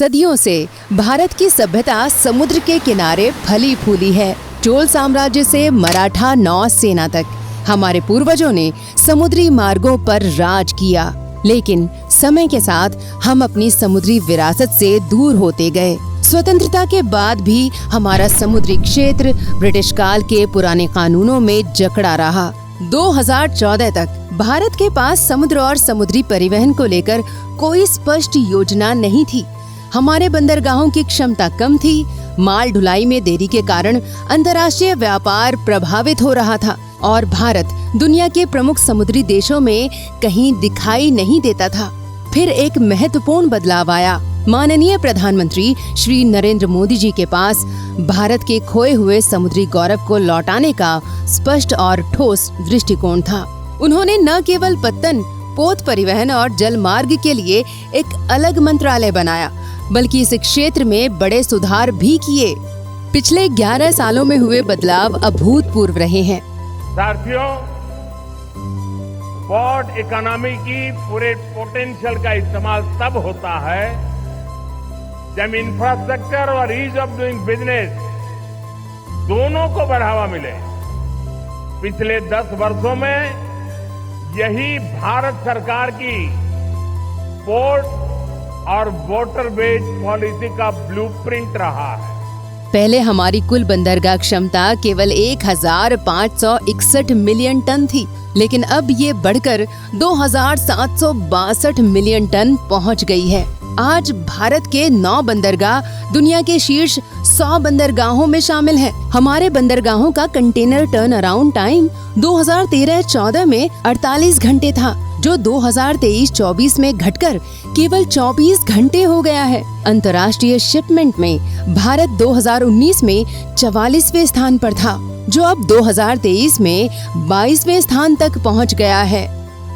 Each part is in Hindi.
सदियों से भारत की सभ्यता समुद्र के किनारे फली फूली है। चोल साम्राज्य से मराठा नौसेना तक हमारे पूर्वजों ने समुद्री मार्गों पर राज किया, लेकिन समय के साथ हम अपनी समुद्री विरासत से दूर होते गए। स्वतंत्रता के बाद भी हमारा समुद्री क्षेत्र ब्रिटिश काल के पुराने कानूनों में जकड़ा रहा। 2014 तक भारत के पास समुद्र और समुद्री परिवहन को लेकर कोई स्पष्ट योजना नहीं थी। हमारे बंदरगाहों की क्षमता कम थी, माल ढुलाई में देरी के कारण अंतर्राष्ट्रीय व्यापार प्रभावित हो रहा था और भारत दुनिया के प्रमुख समुद्री देशों में कहीं दिखाई नहीं देता था। फिर एक महत्वपूर्ण बदलाव आया। माननीय प्रधानमंत्री श्री नरेंद्र मोदी जी के पास भारत के खोए हुए समुद्री गौरव को लौटाने का स्पष्ट और ठोस दृष्टिकोण था। उन्होंने न केवल पत्तन, पोत परिवहन और जल मार्ग के लिए एक अलग मंत्रालय बनाया, बल्कि इस क्षेत्र में बड़े सुधार भी किए। पिछले 11 सालों में हुए बदलाव अभूतपूर्व रहे हैं। साथियों, पोर्ट इकोनॉमी की पूरे पोटेंशियल का इस्तेमाल तब होता है जब इंफ्रास्ट्रक्चर और ईज ऑफ डूइंग बिजनेस दोनों को बढ़ावा मिले। पिछले 10 वर्षों में यही भारत सरकार की पोर्ट और वाटर बेस्ड पॉलिसी का ब्लूप्रिंट रहा है। पहले हमारी कुल बंदरगाह क्षमता केवल 1561 मिलियन टन थी, लेकिन अब ये बढ़कर 2762 मिलियन टन पहुंच गई है। आज भारत के 9 बंदरगाह दुनिया के शीर्ष 100 बंदरगाहों में शामिल हैं। हमारे बंदरगाहों का कंटेनर टर्न अराउंड टाइम 2013-14 में 48 घंटे था, जो 2023-24 में घटकर केवल 24 घंटे हो गया है। अंतर्राष्ट्रीय शिपमेंट में भारत 2019 में 44वें स्थान पर था, जो अब 2023 में 22वें स्थान तक पहुंच गया है।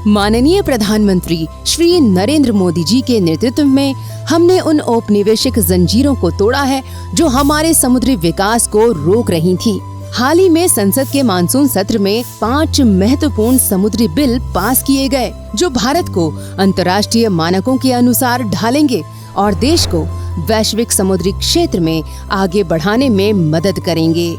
माननीय प्रधानमंत्री श्री नरेंद्र मोदी जी के नेतृत्व में हमने उन औपनिवेशिक जंजीरों को तोड़ा है जो हमारे समुद्री विकास को रोक रही थी। हाल ही में संसद के मानसून सत्र में 5 महत्वपूर्ण समुद्री बिल पास किए गए, जो भारत को अंतर्राष्ट्रीय मानकों के अनुसार ढालेंगे और देश को वैश्विक समुद्री क्षेत्र में आगे बढ़ाने में मदद करेंगे।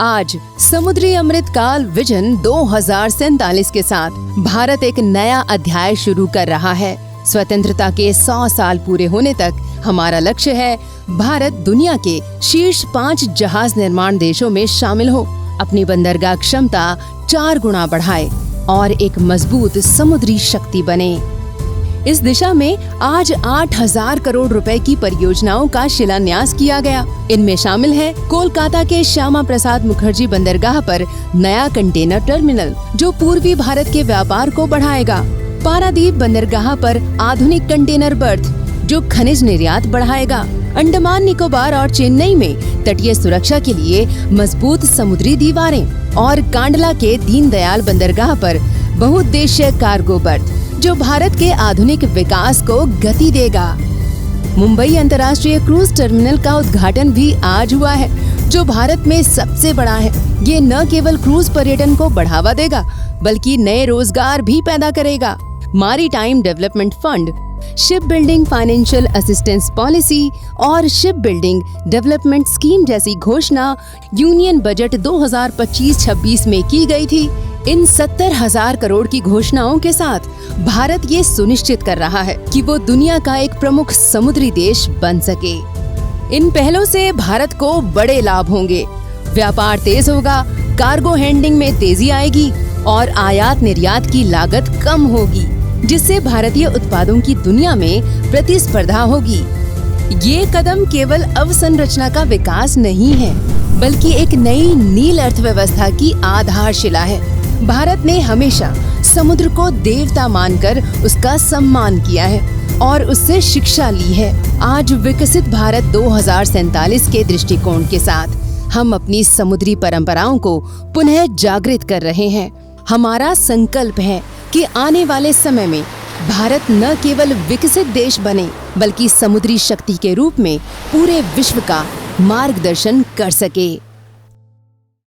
आज समुद्री अमृत काल विजन 2047 के साथ भारत एक नया अध्याय शुरू कर रहा है। स्वतंत्रता के 100 साल पूरे होने तक हमारा लक्ष्य है भारत दुनिया के शीर्ष 5 जहाज निर्माण देशों में शामिल हो, अपनी बंदरगाह क्षमता 4 गुना बढ़ाए और एक मजबूत समुद्री शक्ति बने। इस दिशा में आज 8000 करोड़ रुपए की परियोजनाओं का शिलान्यास किया गया। इनमें शामिल है कोलकाता के श्यामा प्रसाद मुखर्जी बंदरगाह पर नया कंटेनर टर्मिनल, जो पूर्वी भारत के व्यापार को बढ़ाएगा। पारादीप बंदरगाह पर आधुनिक कंटेनर बर्थ, जो खनिज निर्यात बढ़ाएगा। अंडमान निकोबार और चेन्नई में तटीय सुरक्षा के लिए मजबूत समुद्री दीवारें और कांडला के दीनदयाल बंदरगाह पर बहुउद्देशीय कार्गो बर्थ, जो भारत के आधुनिक विकास को गति देगा। मुंबई अंतर्राष्ट्रीय क्रूज टर्मिनल का उद्घाटन भी आज हुआ है, जो भारत में सबसे बड़ा है। ये न केवल क्रूज पर्यटन को बढ़ावा देगा, बल्कि नए रोजगार भी पैदा करेगा। Maritime development fund, ship building financial assistance policy और शिप बिल्डिंग डेवलपमेंट स्कीम जैसी घोषणा यूनियन बजट 2025-26 में की गई थी। इन 70,000 करोड़ की घोषणाओं के साथ भारत ये सुनिश्चित कर रहा है कि वो दुनिया का एक प्रमुख समुद्री देश बन सके। इन पहलों से भारत को बड़े लाभ होंगे। व्यापार तेज होगा, कार्गो हैंडलिंग में तेजी आएगी और आयात निर्यात की लागत कम होगी, जिससे भारतीय उत्पादों की दुनिया में प्रतिस्पर्धा होगी। ये कदम केवल अवसंरचना का विकास नहीं है, बल्कि एक नई नील अर्थव्यवस्था की आधारशिला है। भारत ने हमेशा समुद्र को देवता मानकर उसका सम्मान किया है और उससे शिक्षा ली है। आज विकसित भारत 2047 के दृष्टिकोण के साथ हम अपनी समुद्री परंपराओं को पुनः जागृत कर रहे हैं। हमारा संकल्प है कि आने वाले समय में भारत न केवल विकसित देश बने, बल्कि समुद्री शक्ति के रूप में पूरे विश्व का मार्गदर्शन कर सके।